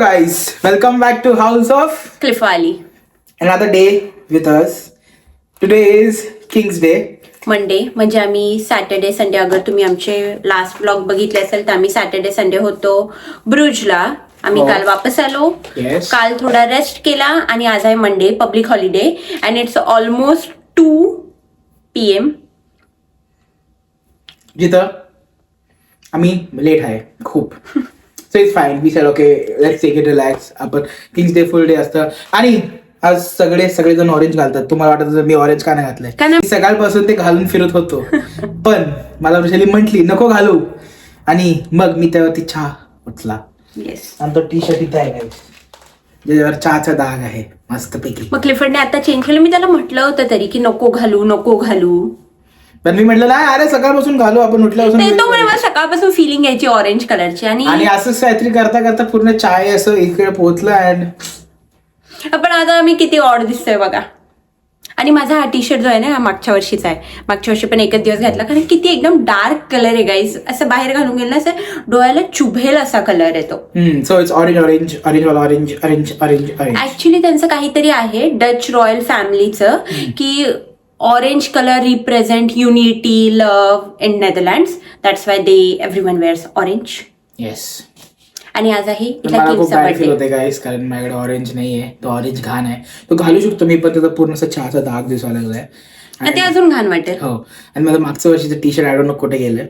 guys, welcome back to House of Cliff Valley. Another day with us. Today is King's Day. Monday म्हणजे आम्ही Saturday Sunday, अगर तुम्ही आमचे last blog बघितले असेल तर आम्ही सॅटर्डे संडे होतो ब्रुजला. आम्ही काल वापस आलो. Yes. काल थोडा रेस्ट केला आणि आज आहे Monday, public holiday and it's almost 2 PM. जिथं आम्ही लेट आहे खूप. So it's fine. We said okay let's take it relax. आपण किंग्स डे फुल डे असतं आणि आज सगळेजण ऑरेंज घालतात. तुम्हाला वाटत असेल मी ऑरेंज का नाही घातलंय? मी सकाळपासून ते घालून फिरत होतो पण मला वृषाली म्हटली नको घालू आणि मग मी त्यावरती चहा उचला. आणि तो टी शर्ट इथे आहे ज्याच्यावर चहाचा डाग आहे मस्त पैकी. मग क्लिफर्डने आता चेंज केलं. मी त्याला म्हटलं होतं तरी की नको घालू पण मी म्हटलं नाही अरे सकाळपासून घालू आपण उठल्यापासून. तो मला सकाळपासून फिलिंग यायची ऑरेंज कलरची आणि असंच काहीतरी करता करता पूर्ण चाय असं इकडे पोहोचलं. अँड पण आता आम्ही किती ऑड दिसतोय बघा. आणि माझा हा टी शर्ट जो आहे ना हा मागच्या वर्षीचा आहे. मागच्या वर्षी पण एकच दिवस घातला कारण किती एकदम डार्क कलर आहे गाईज. असं बाहेर घालून गेलं असं डोळ्याला चुभेल असा कलर आहे तो. So it's orange. ऍक्च्युली त्यांचं काहीतरी आहे डच रॉयल फॅमिलीचं की orange colour represent unity love in Netherlands. That's why they everyone wears orange. Yes. आणि आज आहे मला खूप बॅड फील होते गाईस कारण माझ्याकडे ऑरेंज नाहीये. तो ऑरेंज घाण आहे. तो घालू शकतो मी पण त्याचा पूर्ण असा चहाचा दाग दिसायला लागलाय. ते अजून घाण वाटेल. हो. आणि माझं मागच्या वर्षीचं T shirt I don't know कुठे गेलं.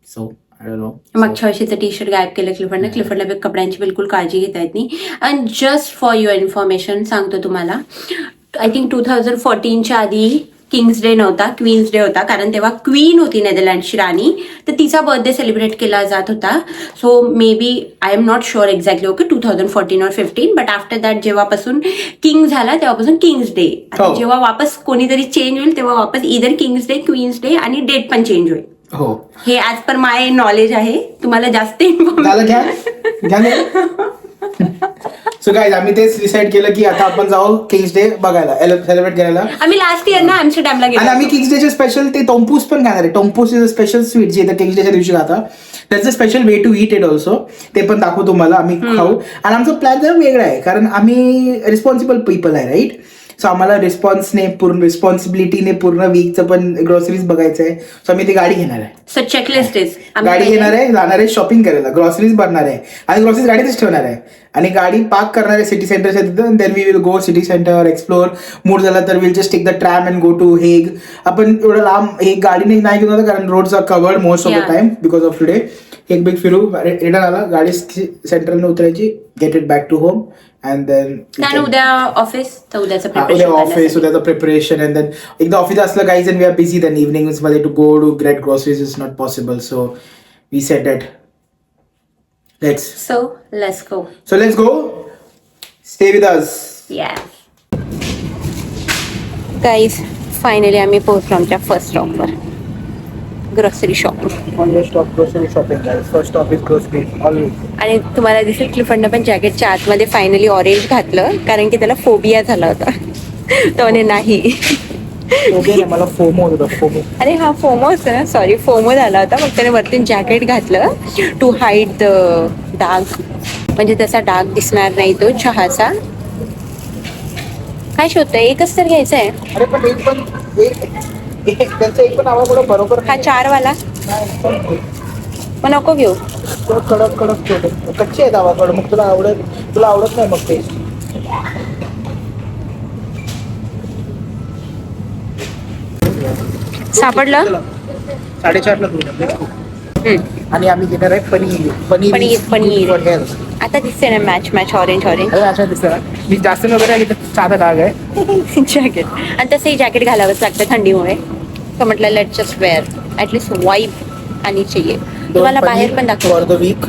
So I don't know. मागच्या वर्षीचं टी शर्ट गायब केलं क्लिफर्डला कपड्यांची बिलकुल काळजी घेता येत नाही. And just for your information सांगतो तुम्हाला, आय थिंक 2014च्या आधी किंग्स डे नव्हता, क्वीन्स डे होता. कारण तेव्हा क्वीन होती नेदरलँडची राणी, तर तिचा बर्थडे सेलिब्रेट केला जात होता. So maybe I am not sure exactly okay 2014 or 15, but after that जेव्हापासून किंग झाला तेव्हापासून किंग्स डे. जेव्हा वापस कोणीतरी चेंज होईल तेव्हा वापस इधर किंग्स डे, क्वीन्स डे आणि डेट पण चेंज होईल. हो. हे ॲज पर माय नॉलेज आहे. तुम्हाला जास्त सो गाईज आम्ही तेच डिसाईड केलं की आता आपण जाऊ किंग्स डे बघायला, सेलिब्रेट करायला. आम्ही लास्ट इयर ना एम्स्टरडॅमला गेलो आणि आम्ही किंग्स डेचे स्पेशल ते टोम्पूस पण खाणार आहे. Tompouce is a special sweet जे किंग्स डेच्या दिवशी खाता. त्याचं special way to eat it also. ते पण दाखवतो तुम्हाला. आम्ही खाऊ. आणि आमचा प्लॅन जरा वेगळा आहे कारण आम्ही रिस्पॉन्सिबल पीपल आहे राईट. सो आम्हाला रिस्पॉन्सिबिलिटीने पूर्ण वीकचं पण ग्रॉसरीज बघायचं आहे. सो आम्ही ती गाडी घेणार आहे. सो चेकलिस्ट गाडी घेणार आहे, जाणार आहे शॉपिंग करायला, ग्रॉसरीज भरणार आहे आणि ग्रॉसरीज गाडीतच ठेवणार आहे आणि गाडी पार्क करणार आहे सिटी सेंटरच्या तिथं. Then we will go city centre explore. Mood झाला तर will just take the tram and go to Hague. आपण एवढं लांब हेग गाडीने नाही घेऊन जातो कारण roads are covered most of the time because of today. एक बिग फिरू रिटर्न आला गाडी सेंट्रलने उतरायची, get it back to home and then उद्या उद्याचं प्रिपरेशन अँड देन एकदा ऑफिस असलं guys and we are busy then evenings मध्ये to go to great groceries is not possible. So we said that let's go. Stay with us. Guys finally आम्ही पोहोचलो आमच्या first स्टॉपवर, grocery shopping. First stop is grocery always. आणि तुम्हाला दिसेल क्लिफर्डनं पण जॅकेटच्या आतमध्ये फायनली ऑरेंज घातलं कारण की त्याला फोबिया झाला होता. तो म्हणे नाही. मला फोमो होता. फोमो. अरे हा फोमो असतो ना, सॉरी फोमो झाला होता. मग त्याने वरती जॅकेट घातलं टू हाईड द डाग, म्हणजे त्याचा डाग दिसणार नाही तो चहाचा. काय शोधतोय? एकच तर घ्यायचं आहे. अरे पण एक पण आवाज बरोबर. हा 4 वाला मग नको घेऊ. कडक कच्चे आहेत आवाज. मग तुला आवडत नाही मग ते. सापडलं 4:30 आणि आम्ही घेणार आहे पनीर. आता दिसते ना मॅच ऑरेंज. अच्छा दिसतं. मी जास्त वगैरे आली तर साधा डाग आहे. जॅकेट आणि तसंही जॅकेट घालावंच लागतं थंडीमुळे. तर म्हटलं let's just wear at least vibe आणि चाहिए. तुम्हाला बाहेर पण दाखव फॉर द वीक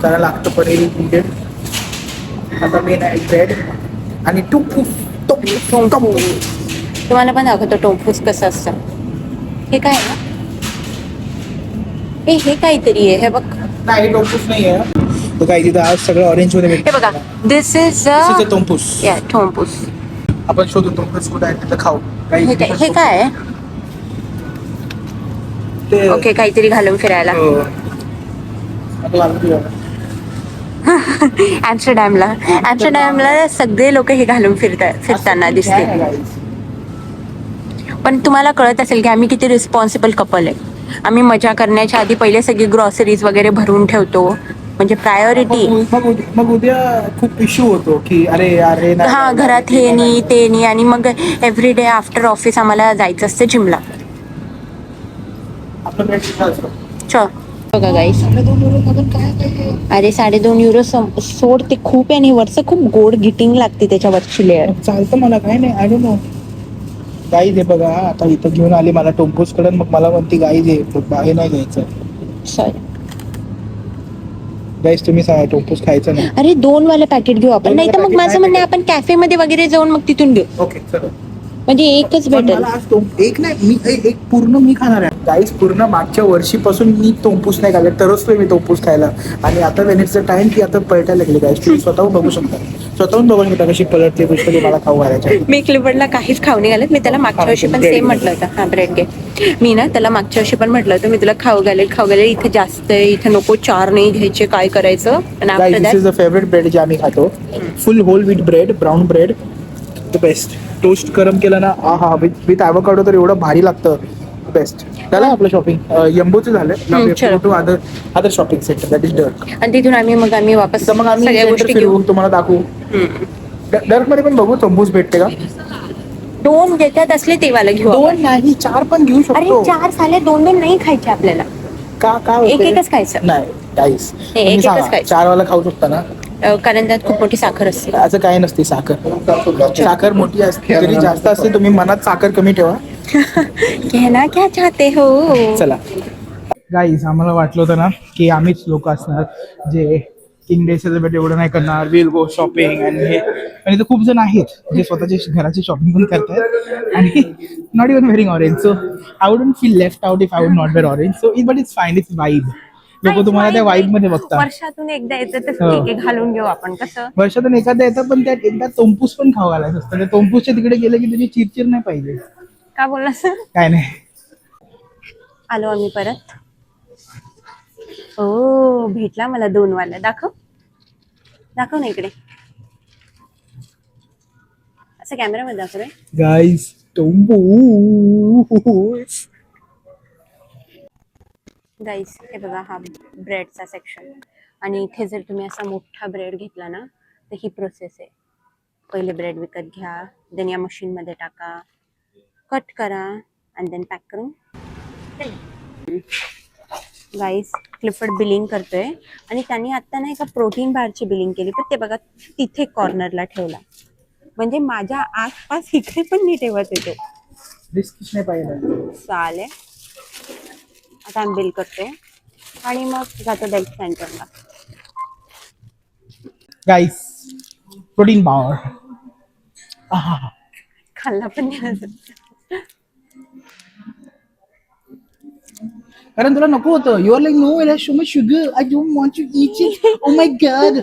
त्याला लागतं पनीर नेटेड. आता मेन आहे ब्रेड आणि टोफू. तुम्हाला पण दाखवतो टोफूस कसं असतं. हे काय ना हे काहीतरी आहे. हे बघ. नाही टोफूस नाही आहे. तो काय तिथं आज सगळं ऑरेंज मध्ये हे बघा. दिस इज टोम्पूस. टोम्पूस. आपण शोधू टोम्पूस कुठे आहे तिथं खाऊ. हे काय आहे? ओके काहीतरी घालून फिरायला. ऍम्स्टरडॅमला सगळे लोक हे घालून फिरताना दिसते. पण तुम्हाला कळत असेल की आम्ही किती रिस्पॉन्सिबल कपल आहे. आम्ही मजा करण्याच्या आधी पहिले सगळी ग्रॉसरीज वगैरे भरून ठेवतो, म्हणजे प्रायोरिटी. मग उद्या खूप इश्यू होतो की अरे यार हे नाही हा, झालं, घरात ते हे नाही नाही झालं. ते नाही, आणि मग एव्हरी डे आफ्टर ऑफिस आम्हाला जायचं असतं जिमला. आपलं break किती असतं? बघा गाईस, अरे 2.5 युरो सोड, ते खूप आहे. आणि वरचं खूप गोड गिटिंग लागते त्याच्यावरची लेअर. चालतं मला काय नाही, आय डोंट नो. गाईज हे बघा, आता इथं घेऊन आली मला टोम्पोस कडून, मग मला म्हणती गाईज हे नाही घ्यायचं. सॉरी गाईज तुम्ही सांगा टोम्पोस खायचं नाही. अरे 2 वाले पॅकेट घेऊ आपण, नाही तर मग माझं म्हणणं आहे आपण कॅफे मध्ये वगैरे जाऊन मग तिथून घेऊ, ओके चलो. म्हणजे एकच पण भेटेल. मला आज एक नाही, मी एक पूर्ण मी खाणार आहे गाईज. पूर्ण मागच्या वर्षीपासून मी तोंपूस नाही खाल्ले, तरच मी तोंपूस खायला. आणि आता वेन इट्स द टाइम की आता पलटायला लागली गाईज. तुम्ही स्वतःहून बघू शकता, स्वतःहून बघून घेता कशी पलटते पुष्कली मला खाऊ घालायच्या. मी क्लिफर्डला काहीच खाऊ नाही घालत. मी त्याला मागच्या वर्षी पण bread सेम घे. म्हटलं होतं, हा ब्रेड घे. मी ना त्याला मागच्या वर्षी पण म्हटलं होतं मी तुला खाऊ घालेल, इथे जास्त आहे, इथे नको, 4 नाही घ्यायचे, काय करायचं. आणि after this is the favourite bread जे आम्ही खातो. Full whole wheat bread, brown bread, the best. Toast गरम केलं ना, हा विथ ॲव्होकाडो तर एवढं भारी लागतं, बेस्ट. झालं आपलं शॉपिंग, यंबोचं झालं. चलो. To other shopping centre that is डर्क. आणि तिथून आम्ही वापस तर मग आम्ही सगळ्या सेंटर गोष्टी फिरू, घेऊ. तुम्हाला दाखवू. डर्क मध्ये पण बघू तंबूस भेटते का. 2 ज्याच्यात असले तेवाला घेऊ. 2 नाही 4 पण घेऊ अरे शकतो. 4 साले 2 नाही खायचे आपल्याला, का एक एकच खायचं. नाही गाईस, एक एकच खायचं. 4 वाला खाऊ शकता ना. कारण त्यात खूप मोठी साखर असते. असं काही नसते, साखर मोठी असते तरी जास्त असते. तुम्ही मनात साखर कमी ठेवा. कहना क्या चाहते हो. चला गाईज, आम्हाला वाटलं होतं ना की आम्हीच लोक असणार जे किंग डे सेलिब्रेट एवढं नाही करणार, विल गो शॉपिंग आणि इथं खूप जण आहेत जे स्वतःची घराची शॉपिंग पण करतात आणि not even wearing orange. So I wouldn't feel left out if I would not wear orange. So but it's fine, it's vibe. लोक तुम्हाला त्या वाईब मध्ये बघतात. वर्षातून एकदा येतं तर ठीक आहे, घालून घेऊ आपण. कसं वर्षातून एखादा येतं, पण त्यात एकदा तोंपूस पण खाऊ घालायचं असतं. त्या तोंपूसच्या तिकडे गेलं की तुझी चिरचिर नाही पाहिजे. का बोलला सर? काय नाही. आलो आम्ही परत. ओ भेटला मला 2 वाला. दाखव ना इकडे, असं कॅमेरामध्ये दाखव रे. गाईज तोंपूस. गाईस हे बघा, हा ब्रेडचा सेक्शन. आणि इथे जर तुम्ही असा मोठा ब्रेड घेतला ना तर ही प्रोसेस आहे. पहिले ब्रेड विकत घ्या, देन या मशीन मध्ये टाका, कट करा आणि देन पॅक करून. गाईस क्लिफर्ड बिलिंग करतोय आणि त्यांनी आता नाही का प्रोटीन बारची बिलिंग केली, पण ते बघा तिथे कॉर्नरला ठेवला, म्हणजे माझ्या आसपास इकडे पण नाही ठेवत येतो. रिस्क नाही पाहिजे. चालेल, आता आम्ही बिल करतोय आणि मग जातो बेल्ट सेंटरला. गाईस प्रोटीन बार खाल्ला पण नाही. कारण तुला नको होतं. You are like no, it has so much sugar, I don't want to eat it. Oh my god.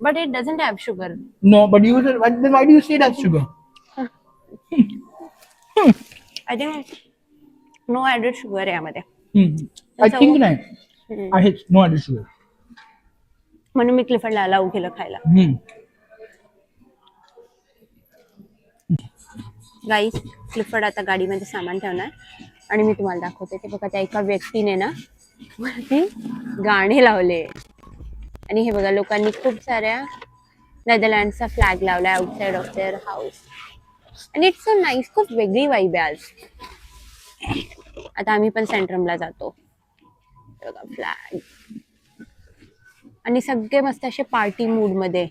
But it doesn't have sugar. No, but why do you say it has sugar? I think no added sugar आहे यामध्ये. I think नाही, आहेच no added sugar. म्हणून मी क्लिफर्डला allow केलं खायला. गाईस Clifford आता गाडीमध्ये सामान ठेवणार आणि मी तुम्हाला दाखवते. ते बघा, त्या एका व्यक्तीने ना वरती गाणे लावले आणि हे बघा लोकांनी खूप साऱ्या नेदरलँडचा फ्लॅग लावलाय आउटसाइड ऑफ देअर हाऊस. आणि इट्स सो नाईस, खूप वेगळी वाईब आहे आज. आता आम्ही पण सेंट्रमला जातो. फ्लॅग आणि सगळे मस्त असे पार्टी मूड मध्ये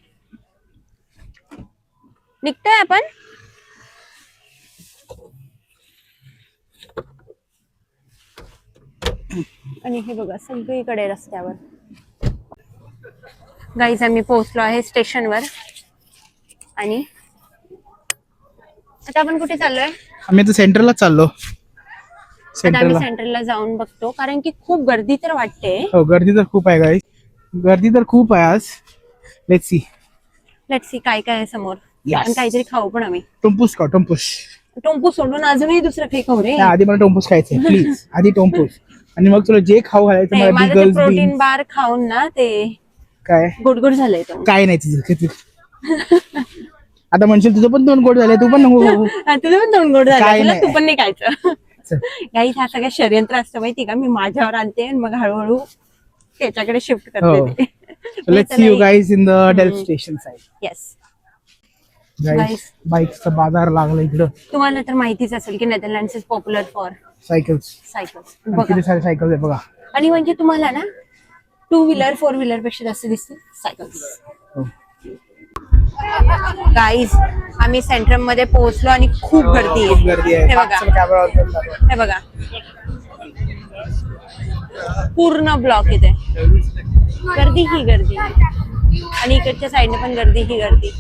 निघतोय आपण. आणि हे बघा सगळीकडे रस्त्यावर. गाईज आम्ही पोहोचलो आहे स्टेशनवर आणि आता आपण कुठे चाललोय? आम्ही तर सेंटरला चाललो. आता आम्ही सेंटरला जाऊन बघतो, कारण की खूप गर्दी तर वाटते. हो, गर्दी तर खूप आहे गाईस, गर्दी तर खूप आहे आज. लेट्स सी काय काय आहे समोर. आणि काहीतरी खाऊ पण आम्ही. टोम्पूस खाऊ, टोंपू सोडून अजूनही दुसरं काही खाऊ रे. आधी मला टोम्पूस खायचंय प्लीज, आधी टोम्पूस आणि मग तुला जे खाऊ घालायचं मला प्रोटीन बार खाऊन ना ते काय गोड झालंय तो. काय नाही तुझं किती आता म्हणशील तुझं पण 2 गोड झाले, तू पण नको खाऊ. तुझं पण 2 गोड काय झालं, नाही. तू पण नाही खायचं. चल. काही हा सगळं षडयंत्र असतं माहिती का, मी माझ्यावर आणते आणि मग हळूहळू त्याच्याकडे शिफ्ट हो. करते. Let's see you guys in the delve station side. Yes. Guys बाईकचा बाजार लागला इकडं. तुम्हाला तर माहितीच असेल की Netherlands is popular for cycles. Cycles. किती सारे सायकल्स आहे बघा. आणि म्हणजे तुम्हाला ना 2 व्हीलर 4 व्हीलर पेक्षा जास्त दिसतील सायकल्स. हो. गाईज आम्ही सेंट्रम मध्ये पोहोचलो आणि खूप गर्दी खूप आहे. गर्दी आहे. हे बघा, हे बघा, पूर्ण ब्लॉक इथे. गर्दी ही गर्दी आणि इकडच्या साईडने पण गर्दी ही गर्दी.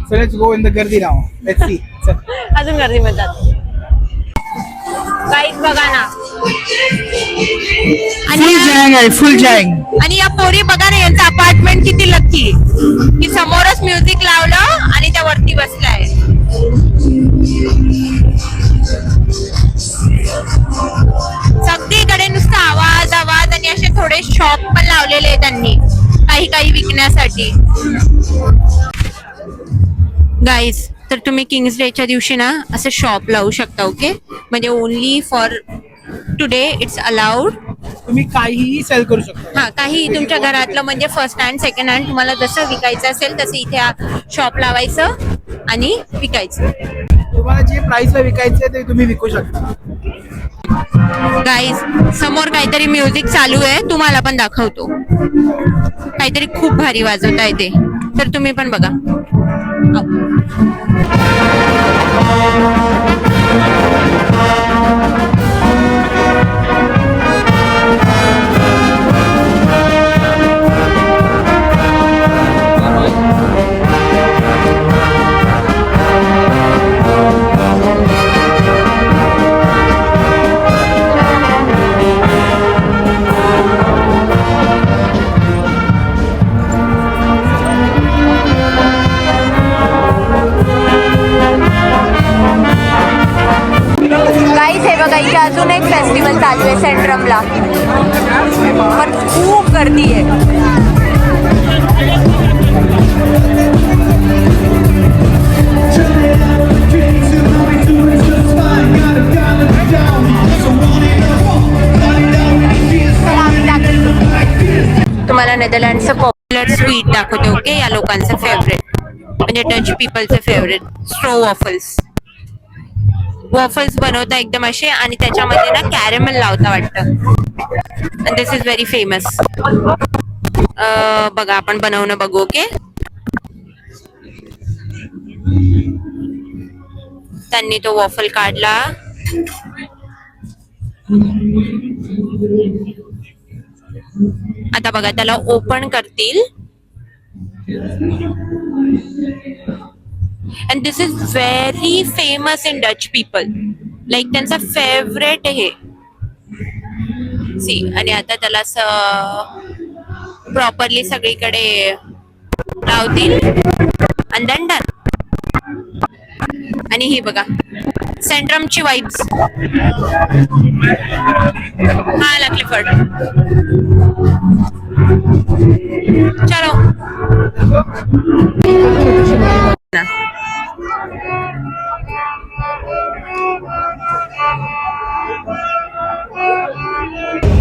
So let's go in the गर्दी now. Let's see. अजून गर्दी मध्ये जातो. गाईज बघा ना, फुल जॅंग. आणि या पोरी बघा ना, यांचं अपार्टमेंट किती लकी की समोरच म्युझिक लावलं आणि त्या वरती बसलाय. सगळीकडे नुसतं आवाज आवाज आणि असे थोडे शॉप पण लावलेले आहेत त्यांनी काही विकण्यासाठी. गाईज तर तुम्ही किंग्स डेच्या दिवशी ना असं शॉप लावू शकता. ओके, म्हणजे only for today it's allowed. तुम्ही काहीही सेल करू शकता. हा, काही तुमच्या घरातलं म्हणजे फर्स्ट हँड सेकंड हँड तुम्हाला जसं विकायचं असेल तसं इथे शॉप लावायचं आणि विकायचं. तुम्हाला जे प्राइसला विकायचं ते तुम्ही विकू शकता. गाईज समोर काहीतरी म्युझिक चालू आहे, तुम्हाला पण दाखवतो. काहीतरी खूप भारी वाजवता येते, तर तुम्ही पण बघा. गाईज हे बघा, इथे अजून एक फेस्टिवल चालू आहे सेंट्रमला, पण खूप गर्दी आहे. तुम्हाला नेदरलँडचं पॉप्युलर स्वीट दाखवते. ओके, या लोकांचं फेवरेट म्हणजे डच पीपलचं फेवरेट स्ट्रो वॉफल्स. वॉफल्स बनवता एकदम असे आणि त्याच्यामध्ये ना कॅरेमल लावता वाटतं. दिस इज व्हेरी फेमस. बघा, आपण बनवणं बघू. ओके, त्यांनी तो वॉफल काढला. आता बघा, त्याला ओपन करतील. And this is very famous in Dutch people. Like त्यांचा फेवरेट आहे. सी, आणि आता त्याला प्रॉपरली सगळीकडे लावतील आणि देन डन. आणि ही बघा सेंट्रमची वाइब्स. हा आला क्लिफर्ड. चलो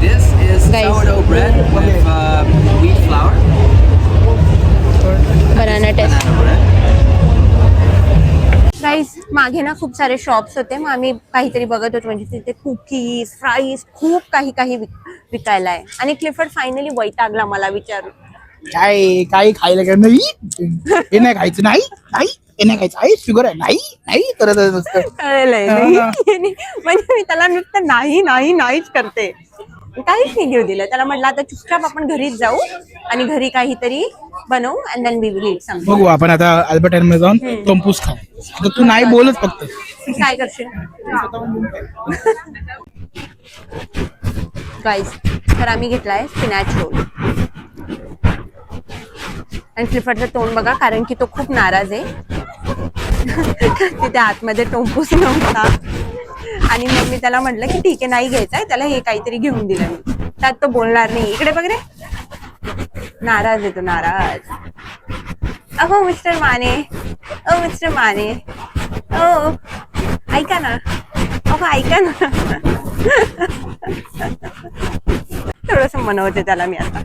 This is Guys. sourdough bread with wheat flour. Banana taste. Banana bread. Guys मागे ना खूप सारे शॉप्स होते, मग आम्ही काहीतरी बघत होतो. म्हणजे तिथे कुकीज फ्राईज खूप काही विकायला आहे. आणि क्लिफर्ड फायनली वैतागला मला विचारून, काय काही खायला काय नाही, हे नाही खायचं, नाही नाही हे नाही खायचं, आहे शुगर आहे, नाही नाही करत नसतं. कळलंय नाही. म्हणजे मी त्याला नुसतं नाही नाही नाहीच करते, काहीच नाही घेऊ दिलं. त्याला म्हटलं आता चुपचाप आपण घरीच जाऊ आणि घरी काहीतरी बनवू and then we will eat something. बघू आपण आता अल्बर्ट मध्ये जाऊन टोम्पूस खाऊ. आता तू नाही बोलत फक्त. काय करशील गाईज? तर आम्ही घेतलाय स्पिनॅच रोल. आणि क्लिफर्डचं तोंड बघा, कारण की तो खूप नाराज आहे. तिथे आतमध्ये टोम्पूस नव्हता आणि मग मी त्याला म्हटलं की ठीक आहे नाही घ्यायचंय त्याला, हे काहीतरी घेऊन दिलं मी. त्यात तो बोलणार नाही. इकडे बघ रे, नाराज आहे तो, नाराज. अहो मिस्टर माने, ओ मिस्टर माने, ओ ऐका ना, अहो ऐका ना. थोडस मनवते त्याला मी आता.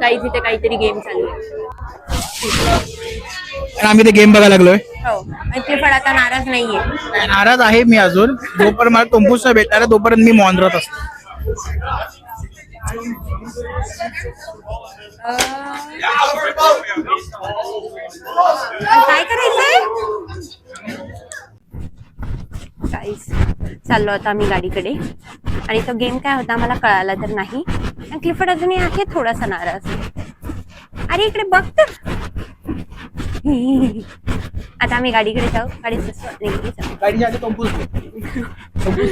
काहीच इथे काहीतरी गेम चालू आहे. आणि आम्ही ते गेम बघायला लागलोय. हो, आणि ते पण आता नाराज नाहीये. नाराज आहे मी अजून. जोपर्यंत मला टोम्पूस भेटणार आहे तोपर्यंत मी मौन राहत असतो. काय करायचंय? काहीच. चाललो आता आम्ही गाडीकडे, आणि तो गेम काय होता मला कळाला तर नाही. आणि क्लिफर्ड अजूनही आहे थोडासा नाराज. अरे इकडे बघ तर. आता आम्ही गाडीकडे जाऊ. गाडीच्या आधी टोम्पूस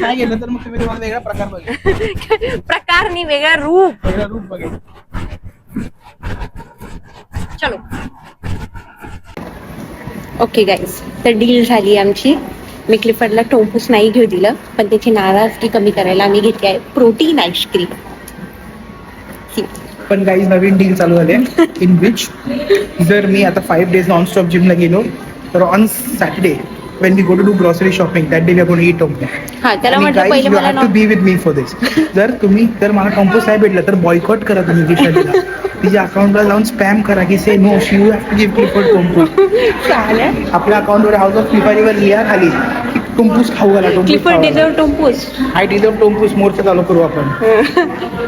नाही गेलं तर मग तुम्ही तुम्हाला वेगळा प्रकार बघेल. प्रकार नाही, वेगळा रूप. वेगळा रूप बघेल. चलो. ओके गाईज, तर डील झाली आमची. मी क्लिफर्डला टोम्पूस नाही घेऊ दिलं, पण त्याची नाराजगी कमी करायला आम्ही घेतली आहे प्रोटीन आईस्क्रीम. पण काही नवीन डील चालू झाले इन विच जर मी आता 5 days नॉनस्टॉप जिमला गेलो तर on Saturday when we go to do grocery shopping that day we are going to eat tompus. हा, त्याला आणि म्हटलं guys, पहिले you मला have to be with me for this. जर मला टोम्पूस नाही भेटलं तर बॉयकॉट करा तुम्ही विचारलेला. तिच्या अकाउंटला जाऊन स्पॅम करा की say no she you have to give Clifford टोम्पूस. आपल्या अकाउंटवर हाऊस ऑफ क्लिफारीवर लिहा खाली की टोम्पूस खाऊ घाला. क्लिफर्ड डिझर्व टोम्पूस. आय डिझर्व टोम्पूस मोर्चा चालू करू आपण.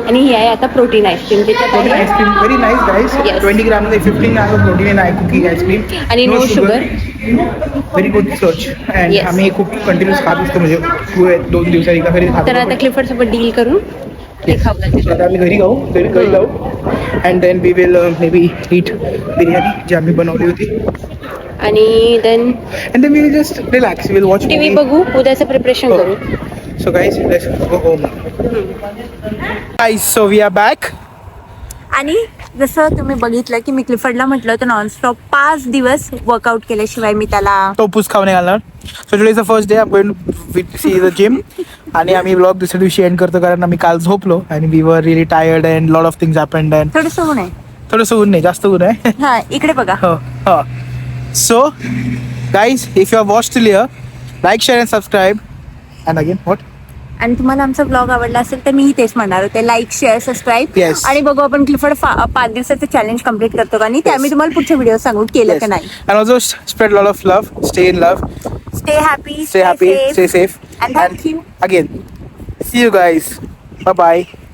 आणि ही आहे आता प्रोटीन आईस्क्रीम. प्रोटीन त्याच्यात ice cream very nice guys. Yes. 20 gram 15 grams of protein in cooking ice cream. आणि no sugar. Very good search. And Yes. आम्ही खूप कंटिन्यूस खात असतो, म्हणजे 2 दिवसांनी एका घरी तर खातो. आता क्लिफर्ड सोबत डील करून ते खाऊ लागतील. आता आम्ही घरी जाऊ and then we will maybe eat biryani जी आम्ही बनवली होती. आणि then and then we will just relax, will watch TV बघू, उद्याचं प्रिपरेशन करू. So guys let's go home. Guys so we are back. आणि जसं तुम्ही बघितलं की मी क्लिफर्डला म्हटलं होतं नॉनस्टॉप 5 दिवस वर्कआउट केल्याशिवाय मी त्याला टोपूस खाऊ नाही घालणार. So today is the first day I am going to see the gym. आणि आम्ही ब्लॉग दुसऱ्या दिवशी एंड करतो कारण आम्ही काल झोपलो आणि we were really tired and lot of things happened. And थोडंसं ऊन आहे. थोडंसं ऊन नाही, जास्त ऊन आहे. हा, इकडे बघा. हो. So guys if you are watch till here, like share and subscribe. And again what? आणि तुम्हाला आमचा ब्लॉग आवडला असेल तर मीही तेच म्हणणार होते, लाईक शेअर सबस्क्राईब. Yes. आणि बघू आपण क्लिफर्ड 5 दिवसाचं चॅलेंज कम्प्लीट करतो का नाही, ते आम्ही तुम्हाला पुढच्या व्हिडिओ सांगू केलं का नाही. And also spread a lot of love, stay in love, stay happy, stay happy, stay safe. and thank you. Again, see you guys. Bye bye.